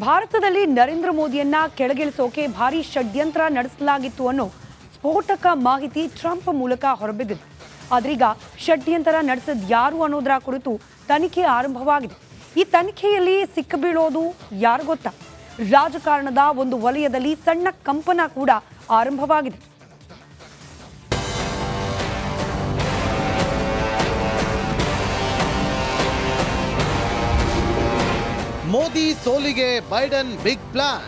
ಭಾರತದಲ್ಲಿ ನರೇಂದ್ರ ಮೋದಿಯನ್ನ ಕೆಳಗಿಳಿಸೋಕೆ ಭಾರಿ ಷಡ್ಯಂತ್ರ ನಡೆಸಲಾಗಿತ್ತು ಅನ್ನೋ ಸ್ಫೋಟಕ ಮಾಹಿತಿ ಟ್ರಂಪ್ ಮೂಲಕ ಹೊರಬಿದ್ದಿದೆ. ಆದ್ರೀಗ ಷಡ್ಯಂತ್ರ ನಡೆಸಿದ ಯಾರು ಅನ್ನೋದರ ಕುರಿತು ತನಿಖೆ ಆರಂಭವಾಗಿದೆ. ಈ ತನಿಖೆಯಲ್ಲಿ ಸಿಕ್ಕಬೀಳೋದು ಯಾರು ಗೊತ್ತಾ? ರಾಜಕಾರಣದ ಒಂದು ವಲಯದಲ್ಲಿ ಸಣ್ಣ ಕಂಪನ ಕೂಡ ಆರಂಭವಾಗಿದೆ. ಮೋದಿ ಸೋಲಿಗೆ ಬೈಡನ್ ಬಿಗ್ ಪ್ಲಾನ್.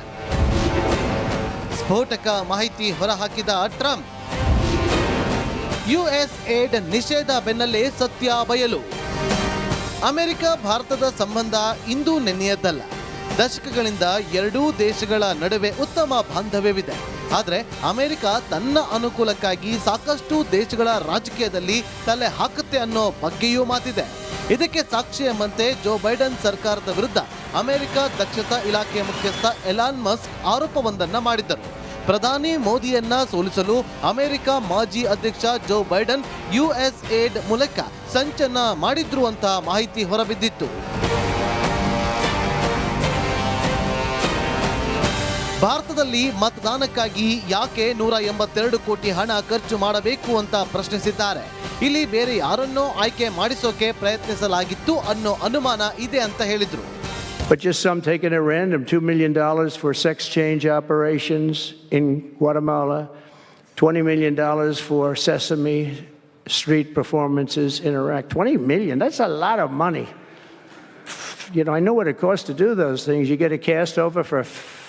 ಸ್ಫೋಟಕ ಮಾಹಿತಿ ಹೊರಹಾಕಿದ ಟ್ರಂಪ್. ಯುಎಸ್ ಏಡ್ ನಿಷೇಧ ಬೆನ್ನಲ್ಲೇ ಸತ್ಯ ಬಯಲು. ಅಮೆರಿಕ ಭಾರತದ ಸಂಬಂಧ ಇಂದು ನೆನ್ನೆಯದ್ದಲ್ಲ. ದಶಕಗಳಿಂದ ಎರಡೂ ದೇಶಗಳ ನಡುವೆ ಉತ್ತಮ ಬಾಂಧವ್ಯವಿದೆ. ಆದರೆ ಅಮೆರಿಕ ತನ್ನ ಅನುಕೂಲಕ್ಕಾಗಿ ಸಾಕಷ್ಟು ದೇಶಗಳ ರಾಜಕೀಯದಲ್ಲಿ ತಲೆ ಹಾಕುತ್ತೆ ಅನ್ನೋ ಬಗ್ಗೆಯೂ ಮಾತಿದೆ. ಇದಕ್ಕೆ ಸಾಕ್ಷಿ ಎಂಬಂತೆ ಜೋ ಬೈಡನ್ ಸರ್ಕಾರದ ವಿರುದ್ಧ ಅಮೆರಿಕ ದಕ್ಷತಾ ಇಲಾಖೆ ಮುಖ್ಯಸ್ಥ ಎಲಾನ್ ಮಸ್ಕ್ ಆರೋಪವೊಂದನ್ನು ಮಾಡಿದ್ದರು. ಪ್ರಧಾನಿ ಮೋದಿಯನ್ನ ಸೋಲಿಸಲು ಅಮೆರಿಕ ಮಾಜಿ ಅಧ್ಯಕ್ಷ ಜೋ ಬೈಡನ್ ಯುಎಸ್ ಏಡ್ ಮೂಲಕ ಸಂಚನ್ನ ಮಾಡಿದ್ರು ಅಂತ ಮಾಹಿತಿ ಹೊರಬಿದ್ದಿತ್ತು. ಭಾರತದಲ್ಲಿ ಮತದಾನಕ್ಕಾಗಿ ಯಾಕೆ 182 ಕೋಟಿ ಹಣ ಖರ್ಚು ಮಾಡಬೇಕು ಅಂತ ಪ್ರಶ್ನಿಸಿದ್ದಾರೆ. ಇಲ್ಲಿ ಬೇರೆ ಯಾರನ್ನೋ ಆಯ್ಕೆ ಮಾಡಿಸೋಕೆ ಪ್ರಯತ್ನಿಸಲಾಗಿತ್ತು ಅನ್ನೋ ಅನುಮಾನ ಇದೆ ಅಂತ ಹೇಳಿದ್ರು. But just some taking at random, $2 million for sex change operations in Guatemala, $20 million for Sesame Street performances in Iraq. $20 million, that's a lot of money. You know, I know what it costs to do those things. You get a cast over for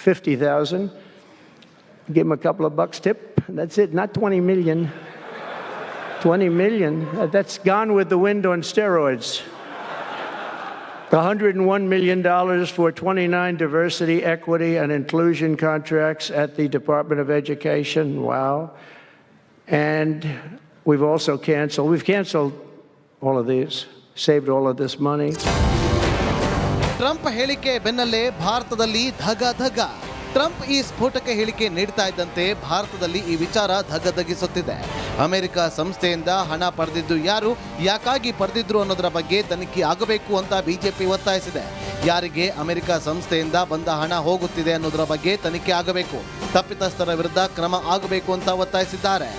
$50,000, give them a couple of bucks tip, that's it, not $20 million. $20 million, that's Gone with the Wind on steroids. $101 million for 29 diversity, equity, and inclusion contracts at the Department of Education. Wow. And we've canceled all of these, saved all of this money. Trump ಹೇಳಿಕೆ ಬೆನ್ನಲ್ಲೇ ಭಾರತದಲ್ಲಿ ಧಗ. Trump ಈ ಸ್ಫೋಟಕ ಹೇಳಿಕೆ ನೀಡ್ತಾ ಇದ್ದಂತೆ ಭಾರತದಲ್ಲಿ ಈ ವಿಚಾರ ಧಗಧಗಿಸುತ್ತಿದೆ. ಅಮೆರಿಕ ಸಂಸ್ಥೆಯಿಂದ ಹಣ ಪಡೆದಿದ್ದು ಯಾರು, ಯಾಕಾಗಿ ಪಡೆದಿದ್ರು ಅನ್ನೋದರ ಬಗ್ಗೆ ತನಿಖೆ ಆಗಬೇಕು ಅಂತ ಬಿಜೆಪಿ ಒತ್ತಾಯಿಸಿದೆ. ಯಾರಿಗೆ ಅಮೆರಿಕ ಸಂಸ್ಥೆಯಿಂದ ಬಂದ ಹಣ ಹೋಗುತ್ತಿದೆ ಅನ್ನೋದರ ಬಗ್ಗೆ ತನಿಖೆ ಆಗಬೇಕು, ತಪ್ಪಿತಸ್ಥರ ವಿರುದ್ಧ ಕ್ರಮ ಆಗಬೇಕು ಅಂತ ಒತ್ತಾಯಿಸಿದ್ದಾರೆ.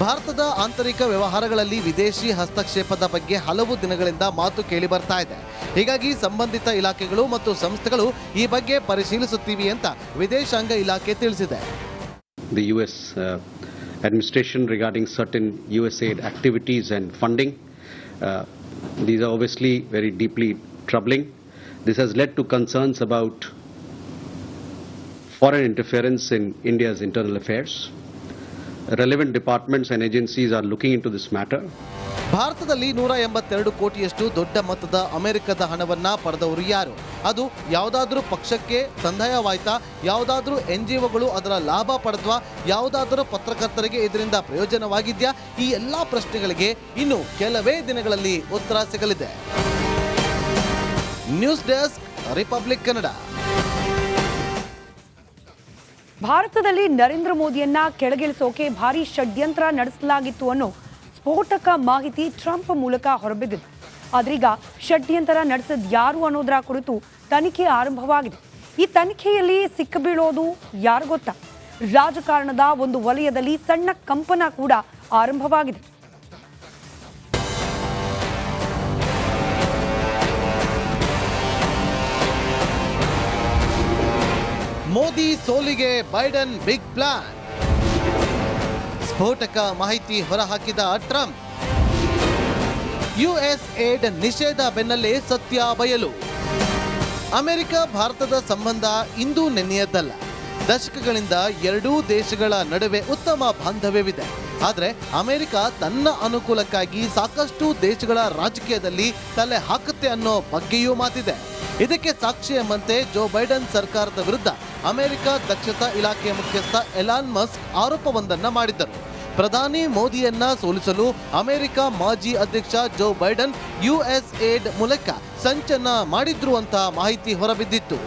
ಭಾರತದ ಆಂತರಿಕ ವ್ಯವಹಾರಗಳಲ್ಲಿ ವಿದೇಶಿ ಹಸ್ತಕ್ಷೇಪದ ಬಗ್ಗೆ ಹಲವು ದಿನಗಳಿಂದ ಮಾತು ಕೇಳಿ ಬರ್ತಾ ಇದೆ. ಹೀಗಾಗಿ ಸಂಬಂಧಿತ ಇಲಾಖೆಗಳು ಮತ್ತು ಸಂಸ್ಥೆಗಳು ಈ ಬಗ್ಗೆ ಪರಿಶೀಲಿಸುತ್ತಿವೆ ಅಂತ ವಿದೇಶಾಂಗ ಇಲಾಖೆ ತಿಳಿಸಿದೆ. The US administration regarding certain USAID activities and funding, these are obviously very deeply troubling. This has led to concerns about foreign interference in India's internal affairs. Relevant departments and agencies are looking into this matter. ಭಾರತದಲ್ಲಿ 182 ಕೋಟಿಯಷ್ಟು ದೊಡ್ಡ ಮೊತ್ತದ ಅಮೆರಿಕದ ಹಣವನ್ನ ಪಡೆದವರು ಯಾರು? ಅದು ಯಾವುದಾದ್ರೂ ಪಕ್ಷಕ್ಕೆ ಸಂದಾಯವಾಯ್ತಾ? ಯಾವುದಾದ್ರೂ NGOಗಳು ಅದರ ಲಾಭ ಪಡೆದ್ವಾ? ಯಾವುದಾದ್ರೂ ಪತ್ರಕರ್ತರಿಗೆ ಇದರಿಂದ ಪ್ರಯೋಜನವಾಗಿದ್ಯಾ? ಈ ಎಲ್ಲಾ ಪ್ರಶ್ನೆಗಳಿಗೆ ಇನ್ನು ಕೆಲವೇ ದಿನಗಳಲ್ಲಿ ಉತ್ತರ ಸಿಗಲಿದೆ. News desk, republic Kannada. ಭಾರತದಲ್ಲಿ ನರೇಂದ್ರ ಮೋದಿಯನ್ನ ಕೆಳಗಿಳಿಸೋಕೆ ಭಾರಿ ಷಡ್ಯಂತ್ರ ನಡೆಸಲಾಗಿತ್ತು ಅನ್ನೋ ಸ್ಫೋಟಕ ಮಾಹಿತಿ ಟ್ರಂಪ್ ಮೂಲಕ ಹೊರಬಿದ್ದಿದೆ. ಆದ್ರೀಗ ಷಡ್ಯಂತ್ರ ನಡೆಸಿದ ಯಾರು ಅನ್ನೋದರ ಕುರಿತು ತನಿಖೆ ಆರಂಭವಾಗಿದೆ. ಈ ತನಿಖೆಯಲ್ಲಿ ಸಿಕ್ಕಬೀಳೋದು ಯಾರು ಗೊತ್ತಾ? ರಾಜಕಾರಣದ ಒಂದು ವಲಯದಲ್ಲಿ ಸಣ್ಣ ಕಂಪನ ಕೂಡ ಆರಂಭವಾಗಿದೆ. ಮೋದಿ ಸೋಲಿಗೆ ಬೈಡನ್ ಬಿಗ್ ಪ್ಲಾನ್. ಸ್ಫೋಟಕ ಮಾಹಿತಿ ಹೊರಹಾಕಿದ ಟ್ರಂಪ್. ಯುಎಸ್ ಏಡ್ ನಿಷೇಧ ಬೆನ್ನಲ್ಲೇ ಸತ್ಯ ಬಯಲು. ಅಮೆರಿಕ ಭಾರತದ ಸಂಬಂಧ ಇಂದು ನೆನ್ನೆಯದ್ದಲ್ಲ. ದಶಕಗಳಿಂದ ಎರಡೂ ದೇಶಗಳ ನಡುವೆ ಉತ್ತಮ ಬಾಂಧವ್ಯವಿದೆ. ಆದರೆ ಅಮೆರಿಕ ತನ್ನ ಅನುಕೂಲಕ್ಕಾಗಿ ಸಾಕಷ್ಟು ದೇಶಗಳ ರಾಜಕೀಯದಲ್ಲಿ ತಲೆ ಹಾಕುತ್ತೆ ಅನ್ನೋ ಬಗ್ಗೆಯೂ ಮಾತಿದೆ. ಇದಕ್ಕೆ ಸಾಕ್ಷಿ ಎಂಬಂತೆ ಜೋ ಬೈಡನ್ ಸರ್ಕಾರದ ವಿರುದ್ಧ ಅಮೆರಿಕ ದಕ್ಷತಾ ಇಲಾಖೆ ಮುಖ್ಯಸ್ಥ ಎಲಾನ್ ಮಸ್ಕ್ ಆರೋಪವೊಂದನ್ನು ಮಾಡಿದ್ದರು. ಪ್ರಧಾನಿ ಮೋದಿಯನ್ನ ಸೋಲಿಸಲು ಅಮೆರಿಕ ಮಾಜಿ ಅಧ್ಯಕ್ಷ ಜೋ ಬೈಡನ್ ಯುಎಸ್ ಏಡ್ ಮೂಲಕ ಸಂಚನ್ನ ಮಾಡಿದ್ರು ಅಂತ ಮಾಹಿತಿ ಹೊರಬಿದ್ದಿತ್ತು.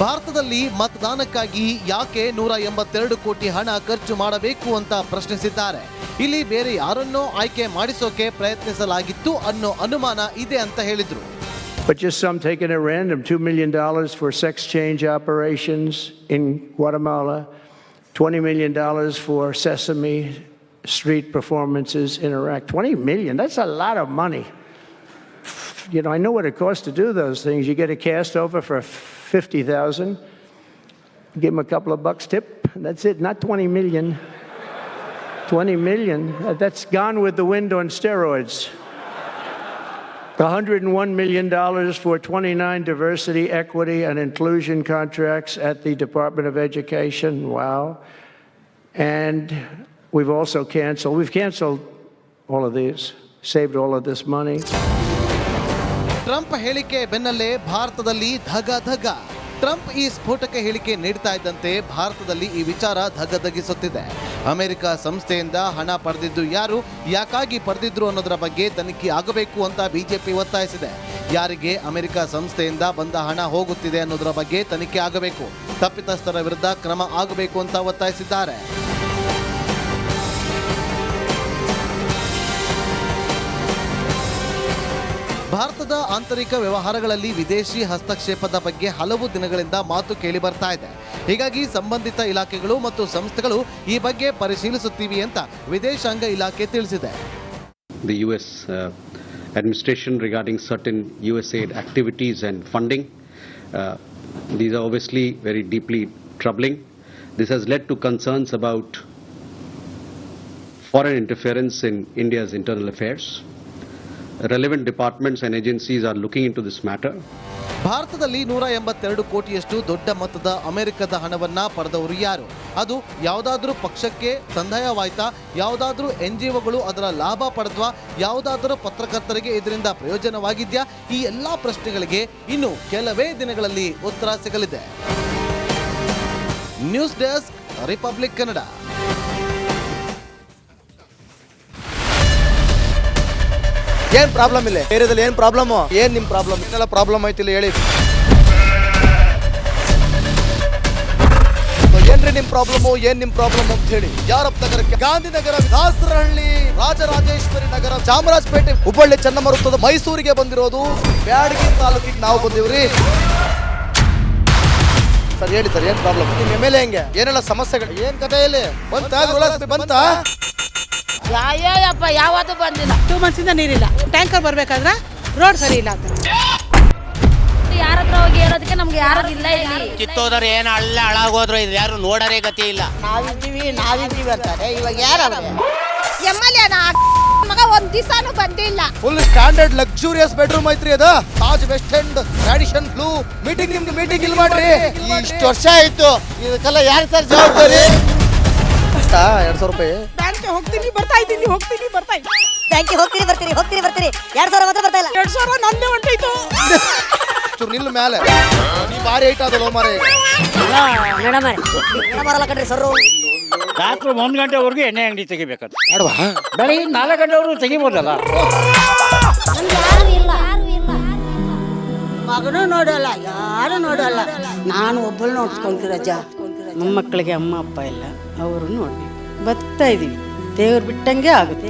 ಭಾರತದಲ್ಲಿ ಮತದಾನಕ್ಕಾಗಿ ಯಾಕೆ 182 ಕೋಟಿ ಹಣ ಖರ್ಚು ಮಾಡಬೇಕು ಅಂತ ಪ್ರಶ್ನಿಸಿದ್ದಾರೆ. ಇಲ್ಲಿ ಬೇರೆ ಯಾರನ್ನೋ ಆಯ್ಕೆ ಮಾಡಿಸೋಕೆ ಪ್ರಯತ್ನಿಸಲಾಗಿತ್ತು ಅನ್ನೋ ಅನುಮಾನ ಇದೆ ಅಂತ ಹೇಳಿದ್ರು. But just some taking at random, $2 million for sex change operations in Guatemala, $20 million for Sesame Street performances in Iraq. $20 million, that's a lot of money. You know, I know what it costs to do those things. You get a cast over for $50,000, give them a couple of bucks tip, and that's it, not $20 million. $20 million, that's gone with the wind on steroids. $101 million for 29 diversity, equity, and inclusion contracts at the Department of Education. Wow. And we've canceled all of these, saved all of this money. Trump ಹೇಳಿಕೆ ಬೆನ್ನಲ್ಲೇ ಭಾರತದಲ್ಲಿ ಧಗ. Trump ಈ ಸ್ಫೋಟಕ ಹೇಳಿಕೆ ನೀಡ್ತಾ ಇದ್ದಂತೆ ಭಾರತದಲ್ಲಿ ಈ ವಿಚಾರ ಧಗಧಗಿಸುತ್ತಿದೆ. ಅಮೆರಿಕ ಸಂಸ್ಥೆಯಿಂದ ಹಣ ಪಡೆದಿದ್ದು ಯಾರು, ಯಾಕಾಗಿ ಪಡೆದಿದ್ರು ಅನ್ನೋದರ ಬಗ್ಗೆ ತನಿಖೆ ಆಗಬೇಕು ಅಂತ ಬಿಜೆಪಿ ಒತ್ತಾಯಿಸಿದೆ. ಯಾರಿಗೆ ಅಮೆರಿಕ ಸಂಸ್ಥೆಯಿಂದ ಬಂದ ಹಣ ಹೋಗುತ್ತಿದೆ ಅನ್ನೋದರ ಬಗ್ಗೆ ತನಿಖೆ ಆಗಬೇಕು, ತಪ್ಪಿತಸ್ಥರ ವಿರುದ್ಧ ಕ್ರಮ ಆಗಬೇಕು ಅಂತ ಒತ್ತಾಯಿಸಿದ್ದಾರೆ. ಭಾರತದ ಆಂತರಿಕ ವ್ಯವಹಾರಗಳಲ್ಲಿ ವಿದೇಶಿ ಹಸ್ತಕ್ಷೇಪದ ಬಗ್ಗೆ ಹಲವು ದಿನಗಳಿಂದ ಮಾತು ಕೇಳಿ ಬರ್ತಾ ಇದೆ. ಹೀಗಾಗಿ ಸಂಬಂಧಿತ ಇಲಾಖೆಗಳು ಮತ್ತು ಸಂಸ್ಥೆಗಳು ಈ ಬಗ್ಗೆ ಪರಿಶೀಲಿಸುತ್ತಿವೆ ಅಂತ ವಿದೇಶಾಂಗ ಇಲಾಖೆ ತಿಳಿಸಿದೆ. The US administration regarding certain USAID activities and funding, these are obviously very deeply troubling. This has led to concerns about foreign interference in India's internal affairs. Relevant departments and agencies are looking into this matter. ಭಾರತದಲ್ಲಿ 182 ಕೋಟಿಯಷ್ಟು ದೊಡ್ಡ ಮೊತ್ತದ ಅಮೆರಿಕದ ಹಣವನ್ನ ಪಡೆದವರು ಯಾರು? ಅದು ಯಾವುದಾದ್ರೂ ಪಕ್ಷಕ್ಕೆ ಸಂದಾಯವಾಯ್ತಾ? ಯಾವುದಾದ್ರೂ NGOಗಳು ಅದರ ಲಾಭ ಪಡೆದ್ವಾ? ಯಾವುದಾದ್ರೂ ಪತ್ರಕರ್ತರಿಗೆ ಇದರಿಂದ ಪ್ರಯೋಜನವಾಗಿದ್ಯಾ? ಈ ಎಲ್ಲಾ ಪ್ರಶ್ನೆಗಳಿಗೆ ಇನ್ನು ಕೆಲವೇ ದಿನಗಳಲ್ಲಿ ಉತ್ತರ ಸಿಗಲಿದೆ. News desk, republic Kannada. ಏನ್ ಪ್ರಾಬ್ಲಮ್ ಇಲ್ಲ ಏರಿಯಾದಲ್ಲಿ? ಏನ್ ಪ್ರಾಬ್ಲಮ್? ಏನ್ ನಿಮ್ ಪ್ರಾಬ್ಲಮ್? ಇದೆಲ್ಲ ಪ್ರಾಬ್ಲಮ್ ಐತಿಲ್ಲ ಹೇಳಿ. ಏನ್ರಿ ನಿಮ್ ಪ್ರಾಬ್ಲಮ್? ಏನ್ ನಿಮ್ ಪ್ರಾಬ್ಲಮ್ ಅಂತ ಹೇಳಿ. ಯಾರಪ್ಪ ನಗರಕ್ಕೆ? ಗಾಂಧಿನಗರ, ದಾಸರಹಳ್ಳಿ, ರಾಜರಾಜೇಶ್ವರಿ ನಗರ, ಚಾಮರಾಜಪೇಟೆ, ಹುಬ್ಬಳ್ಳಿ, ಚೆನ್ನಮ್ಮ ವೃತ್ತದ ಮೈಸೂರಿಗೆ ಬಂದಿರೋದು. ಬ್ಯಾಡಗಿ ತಾಲೂಕಿಗೆ ನಾವು ಬಂದಿವ್ರಿ. ಸರ್ ಹೇಳಿ ಸರ್, ಏನ್ ಪ್ರಾಬ್ಲಮ್? ನಿಮ್ MLA ಹೆಂಗೆ? ಏನೆಲ್ಲ ಸಮಸ್ಯೆಗಳು? ಏನ್ ಕಥೆ ಇಲ್ಲಿ ಬಂತ? ಅಯ್ಯಪ್ಪ ಯಾವತ್ತೂ ಬಂದಿಲ್ಲ. 2 months ಇಂದ ನೀರಿಲ್ಲ. ಟ್ಯಾಂಕರ್ ಬರ್ಬೇಕಾದ್ರೆ ರೋಡ್ ಸರಿ ಇಲ್ಲ ಅಂತ ಯಾರ ಹತ್ರ ಹೋಗಿ ಹೇಳೋದಕ್ಕೆ ನಮ್ಗೆ ಯಾರು ಇಲ್ಲ. ಇಲ್ಲಿ ಕಿತ್ತೋದ್ರೆ ಏನು ಹಾಳಾಗೋದ್ರು ಇದು ಯಾರು ನೋಡರೇ ಗತಿ ಇಲ್ಲ. ನಾವಿದ್ದೀವಿ ಅಂತಾರೆ. ಇವಾಗ ಯಾರು MLA ಮಗ ಒಂದ್ ದಿವಸನೂ ಬಂದಿಲ್ಲ. ಫುಲ್ ಸ್ಟ್ಯಾಂಡರ್ಡ್ ಲಕ್ಸುರಿಯಸ್ ಬೆಡ್ರೂಮ್ ಐತ್ರಿ ಅದು. Taj west end tradition blue. ನಿಮ್ದು ಮೀಟಿಂಗ್ ಇಲ್ಲಿ ಮಾಡ್ರಿ. ಇಷ್ಟು ವರ್ಷ ಆಯ್ತು, ಇದಕ್ಕೆಲ್ಲ ಯಾರು ಸರ್ ಜವಾಬ್ದಾರಿ? 2,000 ರೂಪಾಯಿ ಬ್ಯಾಂಕ್ಗೆ ಹೋಗ್ತೀನಿ ಬರ್ತಾ ಇದ್ದೀನಿ. ಬ್ಯಾಂಕಿಗೆ ಹೋಗ್ತೀರಿ 2,000 ಮಾತ್ರ ಬರ್ತಾ ಇಲ್ಲ. 2,000 ನಂದೇ ಹೊಂಟೋಯ್ತು. ನಿಲ್ಲು ಮೇಲೆ ನೀ ಬಾರಿ ಐಟ್ ಅದಲ್ಲ ಮಾರೇ. ಮೇಡಮ್ ಬರಲ್ಲ ಕಣ್ರಿ ಸರ್. ರಾತ್ರಿ 1 ಗಂಟೆವರೆಗೂ ಎಣ್ಣೆ ಅಂಗಡಿ ತೆಗಿಬೇಕಂತ. ಬೆಳಿಗ್ಗೆ 4 ಗಂಟೆವರೆಗೂ ತೆಗಿಬೋದಲ್ಲ. ಮಗನೂ ನೋಡಲ್ಲ, ಯಾರು ನೋಡಲ್ಲ. ನಾನು ಒಬ್ಬಳು ನೋಡ್ಕೊಂತೀರಜ್ಜ. ಮೊಮ್ಮಕ್ಕಳಿಗೆ ಅಮ್ಮ ಅಪ್ಪ ಇಲ್ಲ, ಅವರು ನೋಡ್ಬೇಕು. ಬರ್ತಾ ಇದೀವಿ. ದೇವ್ರು ಬಿಟ್ಟಂಗೆ ಆಗುತ್ತೆ.